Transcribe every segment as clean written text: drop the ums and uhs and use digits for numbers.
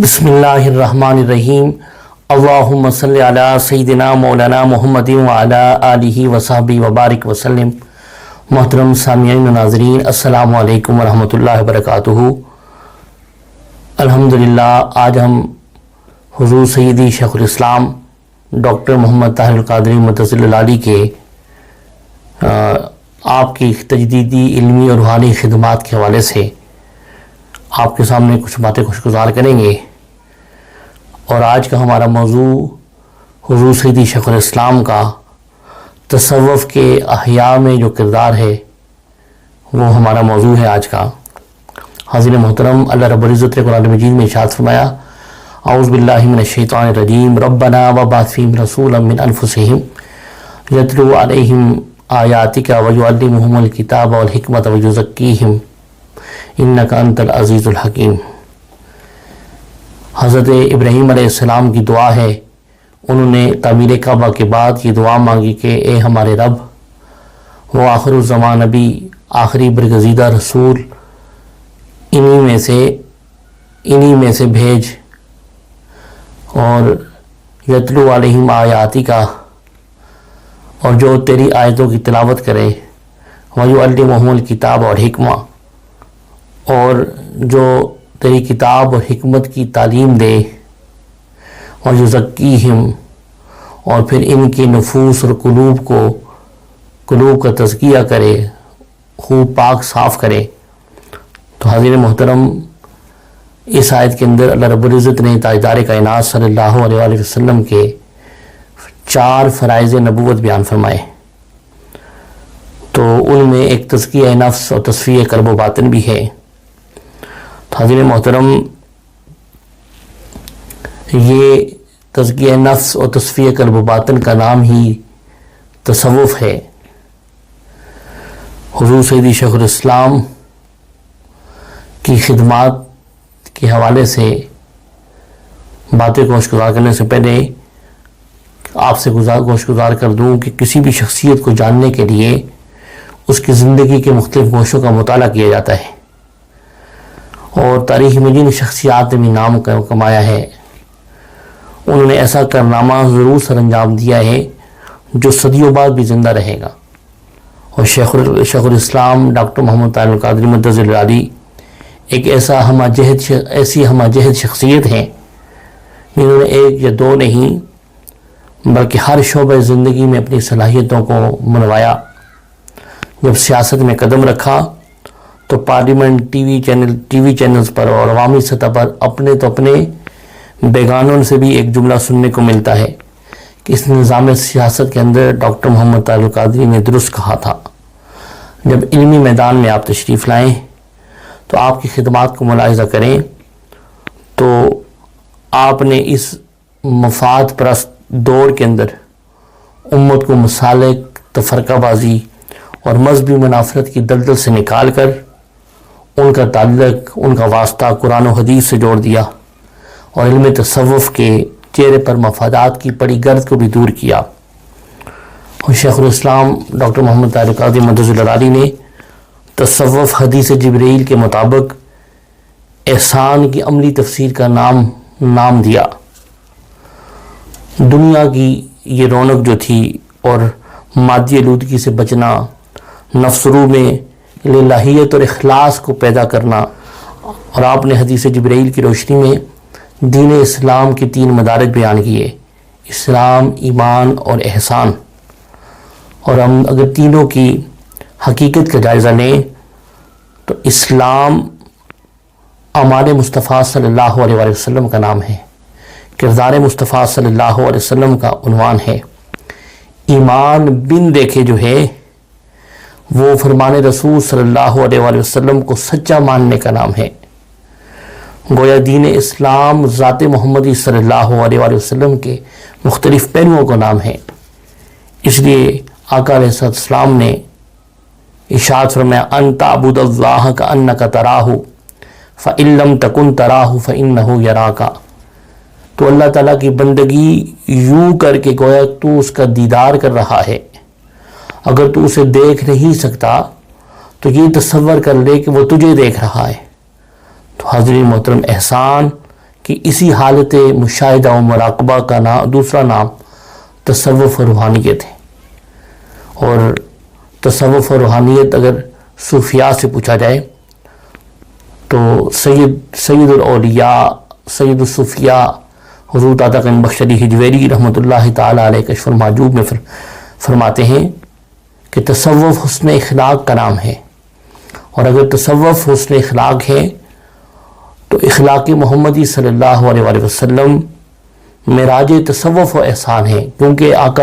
بسم اللہ الرحمن الرحیم اللہم صلی علی سیدنا مولانا محمد وعلی آلہ وصحبہ وبارک وسلم۔ محترم سامعین و ناظرین، السلام علیکم ورحمۃ اللہ وبرکاتہ۔ الحمدللہ آج ہم حضور سیدی شیخ الاسلام ڈاکٹر محمد طاہر القادری مدثر العالی کے آپ کی تجدیدی علمی اور روحانی خدمات کے حوالے سے آپ کے سامنے کچھ باتیں خوشگزار کریں گے۔ اور آج کا ہمارا موضوع حضور سیدی شیخ الاسلام کا تصوف کے احیاء میں جو کردار ہے وہ ہمارا موضوع ہے آج کا۔ حاضرین محترم، اللہ رب العزت نے قرآن مجید میں ارشاد فرمایا، اعوذ باللہ من الشیطان الرجیم، ربنا وابعث فیہم رسولا من انفسہم یتلو علیہم آیاتک ویعلمہم الکتاب والحکمۃ ویزکیہم انک انت العزیز الحکیم۔ حضرت ابراہیم علیہ السلام کی دعا ہے، انہوں نے تعمیر کعبہ کے بعد یہ دعا مانگی کہ اے ہمارے رب، وہ آخر الزمان نبی، آخری برگزیدہ رسول انہی میں سے بھیج، اور یتلو علیہم آیاتی کا، اور جو تیری آیتوں کی تلاوت کرے، ویعلمہم الکتاب اور حکمہ، اور جو تیری کتاب اور حکمت کی تعلیم دے، اور یزکیہم، اور پھر ان کے نفوس اور قلوب کا تزکیہ کرے، خوب پاک صاف کرے۔ تو حاضرین محترم، اس آیت کے اندر اللہ رب العزت نے تاجدار کائنات صلی اللہ علیہ وآلہ وسلم کے 4 فرائض نبوت بیان فرمائے۔ تو ان میں ایک تزکیہ نفس اور تصفیہ قلب و باطن بھی ہے۔ حاضرین محترم، یہ تزکیہ نفس اور تصفیہ قلب و باطن کا نام ہی تصوف ہے۔ حضور سیدی شیخ الاسلام کی خدمات کے حوالے سے باتیں کو گوشگزار کرنے سے پہلے آپ سے گوشگزار کر دوں کہ کسی بھی شخصیت کو جاننے کے لیے اس کی زندگی کے مختلف گوشوں کا مطالعہ کیا جاتا ہے، اور تاریخ میں جن شخصیات نے بھی نام کمایا ہے انہوں نے ایسا کارنامہ ضرور سر انجام دیا ہے جو صدیوں بعد بھی زندہ رہے گا۔ اور شیخ الاسلام ڈاکٹر محمد طاہر القادری مدثر العالی ایک ایسی ہمہ جہد شخصیت ہیں جنہوں نے ایک یا دو نہیں بلکہ ہر شعبہ زندگی میں اپنی صلاحیتوں کو منوایا۔ جب سیاست میں قدم رکھا تو پارلیمنٹ، ٹی وی چینلز پر اور عوامی سطح پر اپنے بیگانوں سے بھی ایک جملہ سننے کو ملتا ہے کہ اس نظام سیاست کے اندر ڈاکٹر محمد طاہر القادری نے درست کہا تھا۔ جب علمی میدان میں آپ تشریف لائیں تو آپ کی خدمات کو ملاحظہ کریں تو آپ نے اس مفاد پرست دور کے اندر امت کو مسالک، تفرقہ بازی اور مذہبی منافرت کی دلدل سے نکال کر ان کا تعلق، ان کا واسطہ قرآن و حدیث سے جوڑ دیا، اور علم تصوف کے چہرے پر مفادات کی پڑی گرد کو بھی دور کیا۔ اور شیخ الاسلام ڈاکٹر محمد طاہر القادری مدثر العالی نے تصوف حدیث جبرائیل کے مطابق احسان کی عملی تفسیر کا نام دیا۔ دنیا کی یہ رونق جو تھی اور مادی آلودگی سے بچنا، نفس روح میں الہیت اور اخلاص کو پیدا کرنا، اور آپ نے حدیث جبرائیل کی روشنی میں دین اسلام کے 3 مدارج بیان کیے، اسلام، ایمان اور احسان۔ اور ہم اگر تینوں کی حقیقت کا جائزہ لیں تو اسلام اعمال مصطفیٰ صلی اللہ علیہ وآلہ وسلم کا نام ہے، کردار مصطفیٰ صلی اللہ علیہ وسلم کا عنوان ہے۔ ایمان بن دیکھے جو ہے وہ فرمان رسول صلی اللہ علیہ وآلہ وسلم کو سچا ماننے کا نام ہے۔ گویا دین اسلام ذات محمدی صلی اللہ علیہ وآلہ وسلم کے مختلف پہلوؤں کا نام ہے۔ اس لیے آقا علیہ السلام نے ارشاد فرمایا، ان تعبد اللہ کانک تراہ فإن لم تکن تراہ فإنہ یراک۔ تو اللہ تعالیٰ کی بندگی یوں کر کے گویا تو اس کا دیدار کر رہا ہے، اگر تو اسے دیکھ نہیں سکتا تو یہ تصور کر لے کہ وہ تجھے دیکھ رہا ہے۔ تو حاضرین محترم، احسان کہ اسی حالت مشاہدہ و مراقبہ کا دوسرا نام تصوف و روحانیت ہے. اور تصوف و روحانیت اگر صوفیاء سے پوچھا جائے تو سید الاولیاء سید الصوفیاء حضور داتا قائم بخش علی حجویری رحمۃ اللہ تعالیٰ علیہ کشف المحجوب میں فرماتے ہیں کہ تصوف حسن اخلاق کا نام ہے. اور اگر تصوف حسن اخلاق ہے تو اخلاق محمدی صلی اللہ علیہ وآلہ وسلم معراج تصوف و احسان ہے، کیونکہ آقا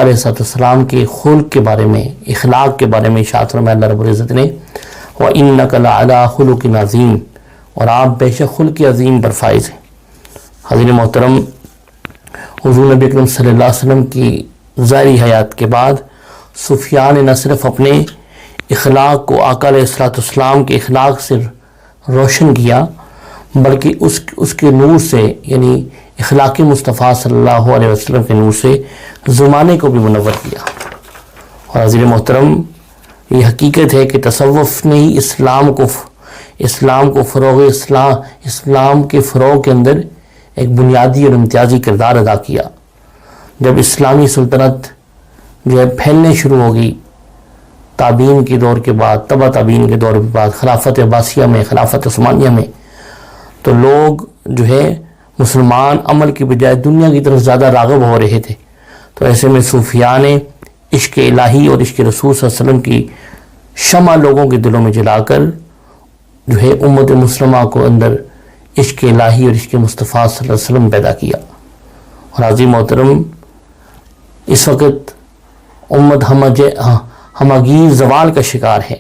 علیہ السلام کے خلق کے بارے میں، اخلاق کے بارے میں ارشاد فرمایا اللہ رب العزت نے وَإِنَّكَ لَعَلَىٰ خُلُقٍ عَظِيمٍ، اور آپ بے شک خلق عظیم پر فائز ہیں. حضرت محترم، حضور نبی اکرم صلی اللہ علیہ وسلم کی ظاہری حیات کے بعد صوفیاء نے نہ صرف اپنے اخلاق کو آقا علیہ السلام کے اخلاق سے روشن کیا، بلکہ اس کے نور سے، یعنی اخلاق مصطفیٰ صلی اللہ علیہ وسلم کے نور سے زمانے کو بھی منور کیا. اور حضرت محترم، یہ حقیقت ہے کہ تصوف نے ہی اسلام کو فروغ اسلام کے فروغ کے اندر ایک بنیادی اور امتیازی کردار ادا کیا. جب اسلامی سلطنت جو ہے پھیلنے شروع ہو گئی تابعین کے دور کے بعد، تبع تابعین کے دور کے بعد، خلافت عباسیہ میں، خلافت عثمانیہ میں، تو لوگ جو ہے مسلمان عمل کی بجائے دنیا کی طرف زیادہ راغب ہو رہے تھے. تو ایسے میں صوفیاء نے عشق الہی اور عشق رسول صلی اللہ علیہ وسلم کی شمع لوگوں کے دلوں میں جلا کر جو ہے امت مسلمہ کو اندر عشق الہی اور عشق مصطفیٰ صلی اللہ علیہ وسلم پیدا کیا. اور عظیم محترم، اس وقت امت ہمگیر زوال کا شکار ہے.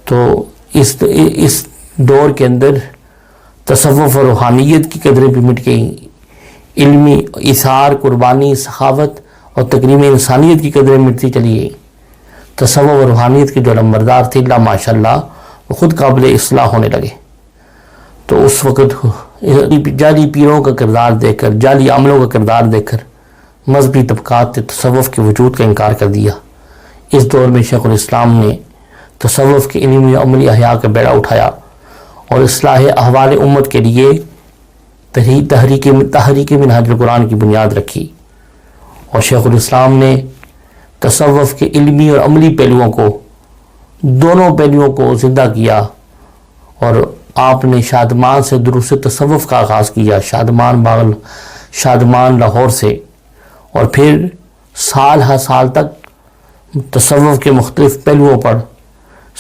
تو اس دور کے اندر تصوف و روحانیت کی قدریں بھی مٹ گئیں، علمی اثار، قربانی، سخاوت اور تکریم انسانیت کی قدریں مٹتی چلی گئیں. تصوف و روحانیت کے جو علمبردار تھے اللہ ماشاء اللہ وہ خود قابل اصلاح ہونے لگے. تو اس وقت جعلی پیروں کا کردار دیکھ کر، جعلی عملوں کا کردار دیکھ کر مذہبی طبقات نے تصوف کے وجود کا انکار کر دیا. اس دور میں شیخ الاسلام نے تصوف کے علمی عملی احیاء کا بیڑا اٹھایا اور اصلاح احوال امت کے لیے تحریک منہاج القرآن کی بنیاد رکھی. اور شیخ الاسلام نے تصوف کے علمی اور عملی دونوں پہلوؤں کو زندہ کیا. اور آپ نے شادمان سے دروس تصوف کا آغاز کیا، شادمان لاہور سے، اور پھر سال ہر سال تک تصوف کے مختلف پہلوؤں پر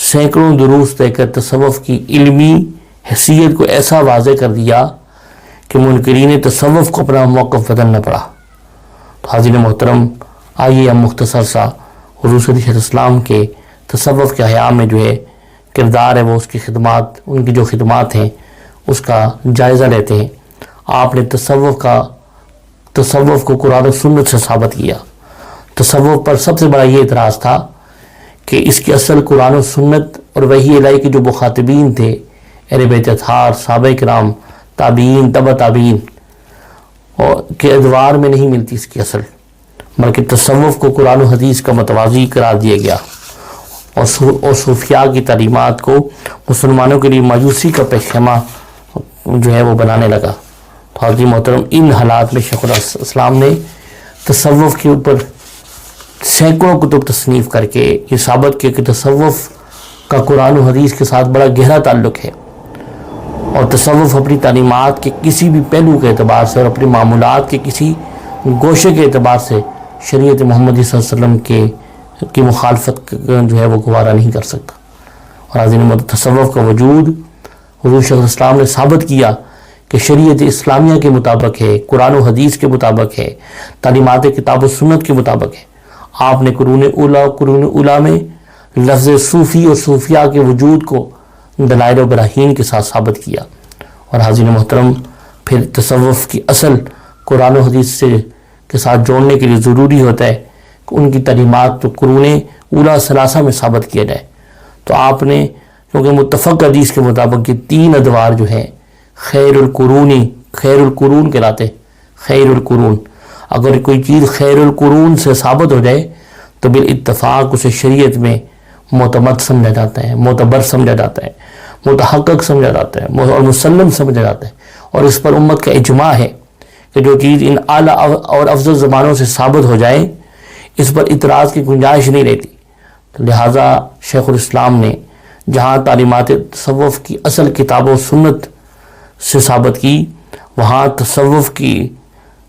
سینکڑوں دروس دے کر تصوف کی علمی حیثیت کو ایسا واضح کر دیا کہ منکرین تصوف کو اپنا موقف بدلنا پڑا. تو حاضرین محترم، آئیے ہم مختصر سا حضور صلی اللہ علیہ وسلم کے تصوف کے احیاء میں جو ہے کردار ہے، وہ اس کی خدمات، ان کی جو خدمات ہیں اس کا جائزہ لیتے ہیں. آپ نے تصوف کو قرآن و سنت سے ثابت کیا. تصوف پر سب سے بڑا یہ اعتراض تھا کہ اس کی اصل قرآن و سنت اور وحی الہی کے جو مخاطبین تھے، اہل بیت اطہار، صحابہ کرام، تابعین، تبع تابعین، اور کے ادوار میں نہیں ملتی اس کی اصل، بلکہ تصوف کو قرآن و حدیث کا متوازی قرار دیا گیا اور صوفیاء کی تعلیمات کو مسلمانوں کے لیے مایوسی کا پیشخیمہ جو ہے وہ بنانے لگا. تو حاضرین محترم، ان حالات میں شیخ الاسلام نے تصوف کے اوپر سینکڑوں کتب تصنیف کر کے یہ ثابت کیا کہ تصوف کا قرآن و حدیث کے ساتھ بڑا گہرا تعلق ہے، اور تصوف اپنی تعلیمات کے کسی بھی پہلو کے اعتبار سے اور اپنی معمولات کے کسی گوشے کے اعتبار سے شریعت محمدی صلی اللہ علیہ وسلم کی مخالفت جو ہے وہ گوارا نہیں کر سکتا. اور حاضرین، تصوف کا وجود حضور شیخ الاسلام نے ثابت کیا کہ شریعت اسلامیہ کے مطابق ہے، قرآن و حدیث کے مطابق ہے، تعلیمات کتاب و سنت کے مطابق ہے. آپ نے قرون اولیٰ میں لفظ صوفی اور صوفیاء کے وجود کو دلائل و براہین کے ساتھ ثابت کیا. اور حاضرین محترم، پھر تصوف کی اصل قرآن و حدیث کے ساتھ جوڑنے کے لیے ضروری ہوتا ہے کہ ان کی تعلیمات تو قرون اولیٰ ثلاثہ میں ثابت کیا جائے. تو آپ نے، کیونکہ متفق حدیث کے مطابق یہ 3 ادوار جو ہیں خیر القرون کہلاتے، خیر القرون، اگر کوئی چیز خیر القرون سے ثابت ہو جائے تو بالاتفاق اسے شریعت میں معتمد سمجھا جاتا ہے، معتبر سمجھا جاتا ہے، متحقق سمجھا جاتا ہے اور مسلم سمجھا جاتا ہے. اور اس پر امت کا اجماع ہے کہ جو چیز ان اعلیٰ اور افضل زبانوں سے ثابت ہو جائے اس پر اعتراض کی گنجائش نہیں رہتی. تو لہٰذا شیخ الاسلام نے جہاں تعلیمات تصوف کی اصل کتاب و سنت سے ثابت کی، وہاں تصوف کی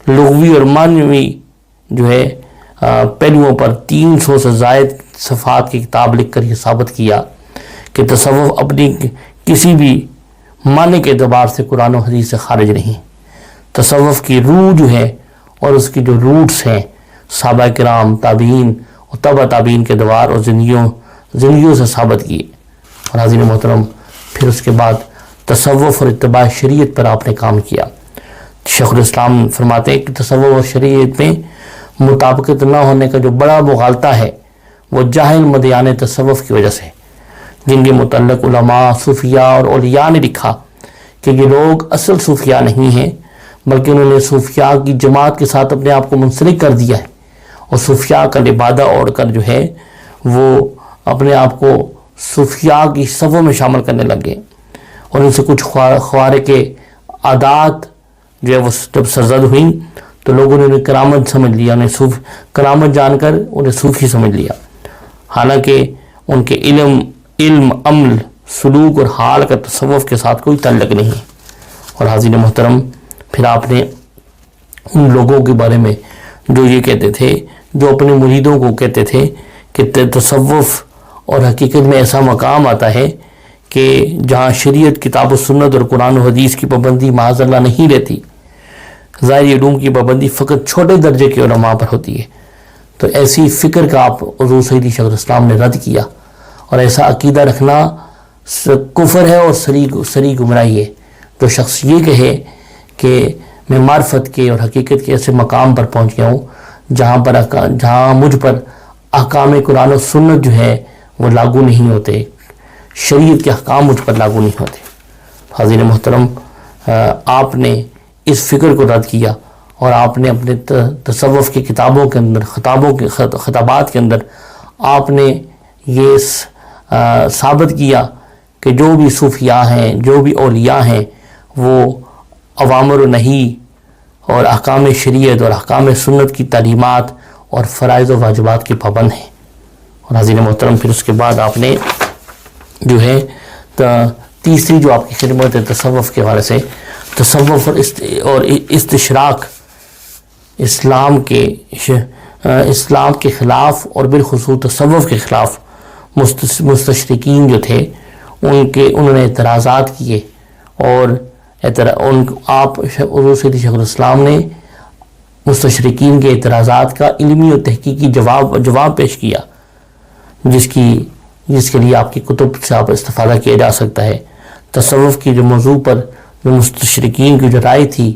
لغوی اور معنوی جو ہے پہلوؤں پر 300 سے زائد صفحات کی کتاب لکھ کر یہ ثابت کیا کہ تصوف اپنی کسی بھی معنی کے اعتبار سے قرآن و حدیث سے خارج نہیں. تصوف کی روح جو ہے اور اس کی جو روٹس ہیں صحابہ کرام، تابعین اور تبع تابعین کے دوار اور زندگیوں سے ثابت کیے. اور حاضرین محترم، پھر اس کے بعد تصوف اور اتباع شریعت پر آپ نے کام کیا. شیخ الاسلام فرماتے ہیں کہ تصوف اور شریعت میں مطابقت نہ ہونے کا جو بڑا مغالطہ ہے وہ جاہل مدیان تصوف کی وجہ سے، جن کے متعلق علماء، صوفیاء اور اولیاء نے لکھا کہ یہ لوگ اصل صوفیاء نہیں ہیں بلکہ انہوں نے صوفیاء کی جماعت کے ساتھ اپنے آپ کو منسلک کر دیا ہے اور صوفیاء کا لبادہ اوڑھ کر جو ہے وہ اپنے آپ کو صوفیاء کی صفوں میں شامل کرنے لگے. اور ان سے کچھ خوارق کے عادات جو ہے وہ جب سرزد ہوئیں تو لوگوں نے انہیں کرامت سمجھ لیا، کرامت جان کر انہیں صوفی سمجھ لیا، حالانکہ ان کے علم، عمل، سلوک اور حال کا تصوف کے ساتھ کوئی تعلق نہیں. اور حاضرین محترم، پھر آپ نے ان لوگوں کے بارے میں جو یہ کہتے تھے، جو اپنے مریدوں کو کہتے تھے کہ تصوف اور حقیقت میں ایسا مقام آتا ہے کہ جہاں شریعت، کتاب و سنت اور قرآن و حدیث کی پابندی معاذ اللہ نہیں رہتی، ظاہری علوم کی پابندی فقط چھوٹے درجے کے علماء پر ہوتی ہے. تو ایسی فکر کا آپ حضور سیدی شیخ الاسلام نے رد کیا، اور ایسا عقیدہ رکھنا کفر ہے اور سری گمراہی ہے. جو شخص یہ کہے کہ میں معرفت کے اور حقیقت کے ایسے مقام پر پہنچ گیا ہوں جہاں مجھ پر احکام قرآن و سنت جو ہے وہ لاگو نہیں ہوتے، شریعت کے احکام مجھ پر لاگو نہیں ہوتے. حاضرین محترم، آپ نے اس فکر کو رد کیا اور آپ نے اپنے تصوف کی کتابوں کے اندر، خطابات کے اندر آپ نے یہ ثابت کیا کہ جو بھی صوفیاء ہیں، جو بھی اولیاء ہیں، وہ اوامر و نہی اور احکام شریعت اور احکام سنت کی تعلیمات اور فرائض و واجبات کے پابند ہیں. اور حاضرین محترم، پھر اس کے بعد آپ نے جو ہے تیسری جو آپ کی خدمت ہے تصوف کے حوالے سے، تصوف اور استشراق اسلام کے خلاف اور بالخصوص تصوف کے خلاف مستشرقین جو تھے انہوں نے اعتراضات کیے، اور آپ حضور سیدی شیخ الاسلام نے مستشرقین کے اعتراضات کا علمی اور تحقیقی جواب پیش کیا، جس کے لیے آپ کی کتب سے آپ استفادہ کیا جا سکتا ہے. تصوف کی جو موضوع پر جو مستشرقین کی جو رائے تھی،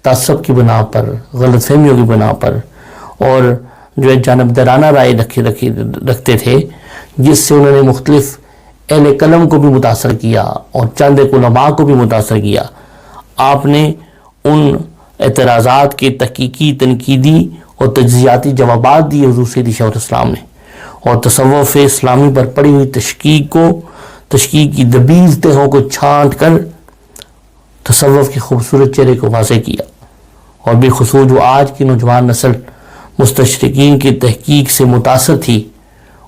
تعصب کی بنا پر، غلط فہمیوں کی بنا پر، اور جو ہے جانبدارانہ رائے رکھتے تھے، جس سے انہوں نے مختلف اہل قلم کو بھی متاثر کیا اور چند علماء کو بھی متاثر کیا. آپ نے ان اعتراضات کے تحقیقی، تنقیدی اور تجزیاتی جوابات دیے حضور سیدی شیخ الاسلام نے، اور تصوف اسلامی پر پڑی ہوئی تشکیک کی دبیز تہوں کو چھانٹ کر تصوف کے خوبصورت چہرے کو واضح کیا. اور بالخصوص جو آج کی نوجوان نسل مستشرقین کی تحقیق سے متاثر تھی،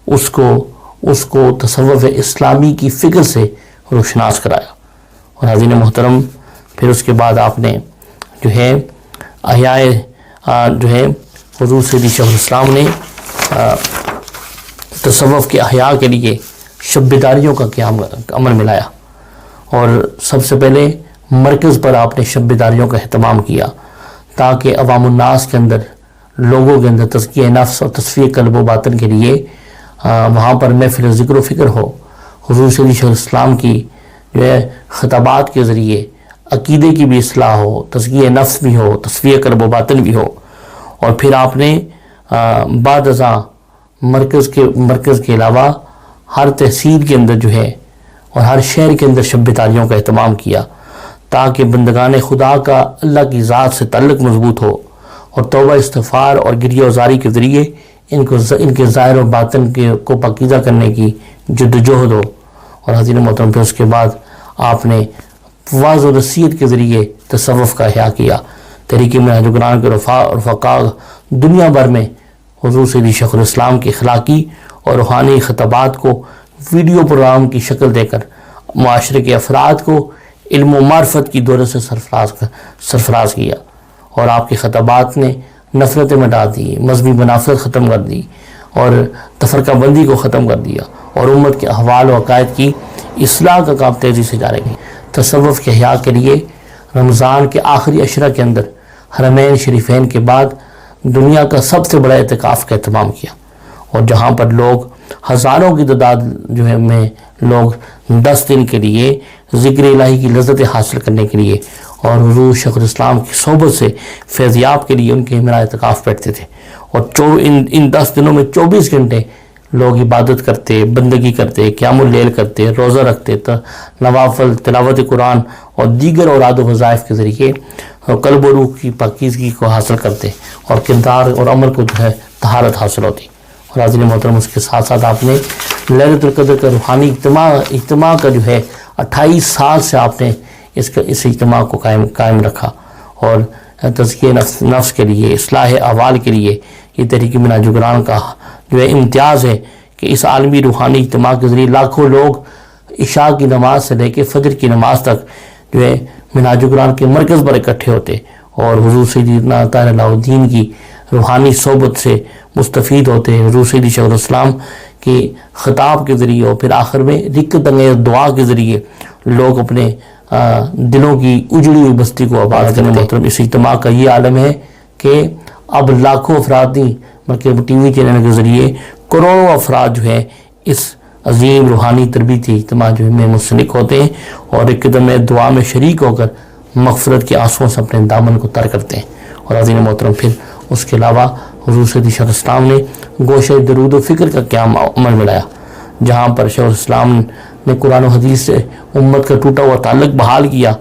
اس کو تصوف اسلامی کی فکر سے روشناس کرایا. اور حاضرین محترم، پھر اس کے بعد آپ نے جو ہے جو ہے حضور سیدی شیخ الاسلام نے تصوف کے احیاء کے لیے شب بیداریوں کا عمل ملایا، اور سب سے پہلے مرکز پر آپ نے شب بیداریوں کا اہتمام کیا تاکہ عوام الناس کے اندر، لوگوں کے اندر تزکیہ نفس اور تصفیہ قلب و باطن کے لیے وہاں پر محفل ذکر و فکر ہو. حضور صلی اللہ علیہ وسلم کی جو ہے خطابات کے ذریعے عقیدے کی بھی اصلاح ہو، تزکیہ نفس بھی ہو، تصفیہ قلب و باطن بھی ہو. اور پھر آپ نے بعد ازاں مرکز کے علاوہ ہر تحصیل کے اندر جو ہے اور ہر شہر کے اندر شب بیداریوں کا اہتمام کیا تاکہ بندگان خدا کا اللہ کی ذات سے تعلق مضبوط ہو، اور توبہ استغفار اور گریہ وزاری کے ذریعے ان کے ظاہر و باطن کو پاکیزہ کرنے کی جد و جہد ہو. اور حضرت محترم، پھر اس کے بعد آپ نے واضح و نصیحت کے ذریعے تصوف کا احیاء کیا۔ تحریک منہاج القرآن کے رفقا دنیا بھر میں حضور سیدی شیخ الاسلام کی اخلاقی اور روحانی خطابات کو ویڈیو پروگرام کی شکل دے کر معاشرے کے افراد کو علم و معرفت کی دولت سے سرفراز کیا، اور آپ کے خطابات نے نفرتیں مٹا دی، مذہبی منافرت ختم کر دی اور تفرقہ بندی کو ختم کر دیا، اور امت کے احوال و عقائد کی اصلاح کا کام تیزی سے جاری ہے۔ تصوف کے احیاء کے لیے رمضان کے آخری عشرہ کے اندر حرمین شریفین کے بعد دنیا کا سب سے بڑا اعتکاف کا اہتمام کیا، اور جہاں پر لوگ ہزاروں کی تعداد میں لوگ 10 دن کے لیے ذکر الہی کی لذت حاصل کرنے کے لیے اور حضور شیخ الاسلام کی صحبت سے فیضیاب کے لیے ان کے ہمراہ اعتکاف بیٹھتے تھے، اور ان 10 دنوں میں 24 گھنٹے لوگ عبادت کرتے، بندگی کرتے، قیام اللیل کرتے، روزہ رکھتے، نوافل، تلاوت قرآن اور دیگر اوراد و وظائف کے ذریعے قلب و روح کی پاکیزگی کو حاصل کرتے، اور کردار اور عمل کو طہارت حاصل ہوتی۔ اور حاضرین محترم، اس کے ساتھ ساتھ آپ نے لیلۃ القدر کا روحانی اجتماع کا 28 سال سے آپ نے اس اجتماع کو قائم رکھا، اور تزکیہ نفس کے لیے، اصلاح احوال کے لیے یہ تحریک منہاج القرآن کا امتیاز ہے کہ اس عالمی روحانی اجتماع کے ذریعے لاکھوں لوگ عشاء کی نماز سے لے کے فجر کی نماز تک منہاج القرآن کے مرکز پر اکٹھے ہوتے، اور حضور سیدنا طاہر اللہ الدین کی روحانی صحبت سے مستفید ہوتے، حضور سیدی شیخ الاسلام کے خطاب کے ذریعے، اور پھر آخر میں رکت انگیز دعا کے ذریعے لوگ اپنے دلوں کی اجڑی ہوئی بستی کو آباد کرنے۔ محترم، اس اجتماع کا یہ عالم ہے کہ اب لاکھوں افراد نہیں بلکہ ٹی وی چینل کے ذریعے کروڑوں افراد اس عظیم روحانی تربیتی اجتماع میں منسلک ہوتے ہیں، اور ایک قدم دعا میں شریک ہو کر مغفرت کے آنسوؤں سے اپنے دامن کو تر کرتے ہیں۔ اور عظیم محترم، پھر اس کے علاوہ حضور سیدی شیخ الاسلام نے گوشہ درود و فکر کا قیام عمل میں لایا، جہاں پر شیخ الاسلام نے قرآن و حدیث سے امت کا ٹوٹا ہوا تعلق بحال کیا،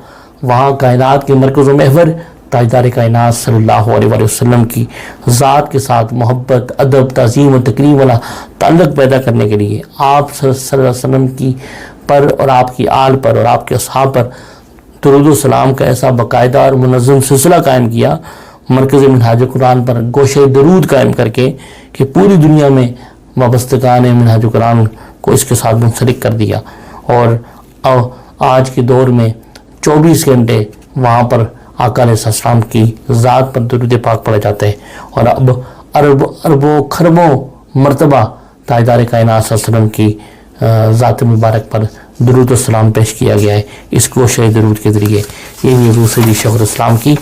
وہاں کائنات کے مرکز و محور تاجدار کائنات صلی اللہ علیہ وآلہ وسلم کی ذات کے ساتھ محبت، ادب، تعظیم و تکریم والا تعلق پیدا کرنے کے لیے آپ صلی اللہ علیہ وسلم کی پر اور آپ کی آل پر اور آپ کے اصحاب پر درود و سلام کا ایسا باقاعدہ اور منظم سلسلہ قائم کیا، مرکز منہاج قرآن پر گوشہ درود قائم کر کے کہ پوری دنیا میں وابستگان منہاج قرآن کو اس کے ساتھ منسلک کر دیا، اور آج کے دور میں 24 گھنٹے وہاں پر آقا علیہ السلام کی ذات پر درود پاک پڑھا جاتا ہے، اور اب اربوں خربوں مرتبہ تاجدار کائنات صلی اللہ علیہ وسلم کی ذات مبارک پر درود و سلام پیش کیا گیا ہے اس گوشہ درود کے ذریعے۔ یہ حضور سیدی شیخ الاسلام کی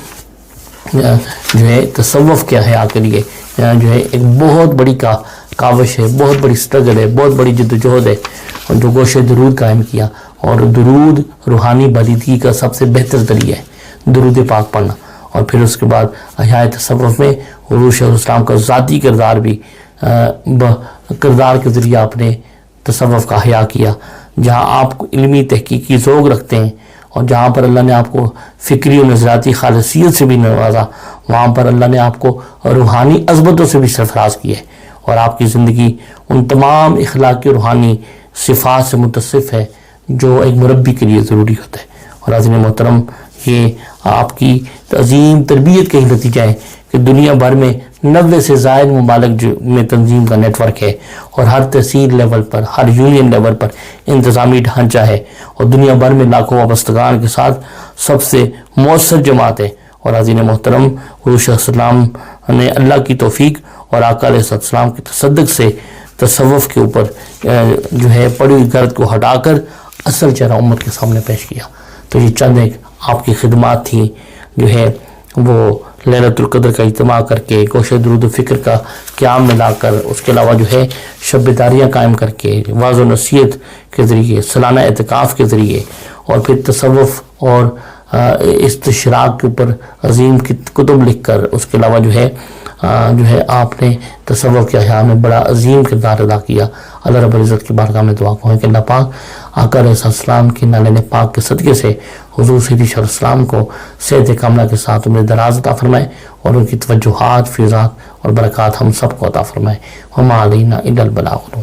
تصوف کے احیاء کے لیے ایک بہت بڑی کاوش ہے، بہت بڑی اسٹرگل ہے، بہت بڑی جدوجہد ہے، جو گوشہ درود قائم کیا۔ اور درود روحانی بالیدگی کا سب سے بہتر ذریعہ ہے، درود پاک پڑھنا۔ اور پھر اس کے بعد احیاء تصوف میں حضور شیخ الاسلام کا ذاتی کردار بھی کردار کے ذریعے آپ نے تصوف کا احیاء کیا، جہاں آپ کو علمی تحقیقی ذوق رکھتے ہیں، اور جہاں پر اللہ نے آپ کو فکری و نظریاتی خالصیت سے بھی نوازا، وہاں پر اللہ نے آپ کو روحانی عظمتوں سے بھی سرفراز کیا ہے، اور آپ کی زندگی ان تمام اخلاقی روحانی صفات سے متصف ہے جو ایک مربی کے لیے ضروری ہوتا ہے۔ اور حاضرین محترم، یہ آپ کی عظیم تربیت کا ہی نتیجہ ہے کہ دنیا بھر میں 90 سے زائد ممالک میں تنظیم کا نیٹ ورک ہے، اور ہر تحصیل لیول پر، ہر یونین لیول پر انتظامی ڈھانچہ ہے، اور دنیا بھر میں لاکھوں وابستگان کے ساتھ سب سے مؤثر جماعت ہے۔ اور حاضرین محترم، حضور شیخ الاسلام نے اللہ کی توفیق اور آقا علیہ السلام کی تصدق سے تصوف کے اوپر پڑی ہوئی گرد کو ہٹا کر اصل چہرہ امت کے سامنے پیش کیا۔ تو یہ چند ایک آپ کی خدمات تھیں وہ لیلۃ القدر کا اجتماع کر کے، گوشہ درود و فکر کا قیام ملا کر، اس کے علاوہ شب داریاں قائم کر کے، واضح و نصیحت کے ذریعے، سالانہ اعتکاف کے ذریعے، اور پھر تصوف اور استشراق کے اوپر عظیم کتب لکھ کر، اس کے علاوہ آپ نے تصوف کے احیاء میں بڑا عظیم کردار ادا کیا۔ اللہ رب العزت کی بارگاہ میں دعا ہے کہ اللہ پاک آقا علیہ السلام کے نالین پاک کے صدقے سے حضور سیدی شیخ الاسلام کو صحت کاملہ کے ساتھ عمر دراز عطا فرمائے، اور ان کی توجہات، فیضات اور برکات ہم سب کو عطا فرمائے۔ وما علینا الا البلاغ۔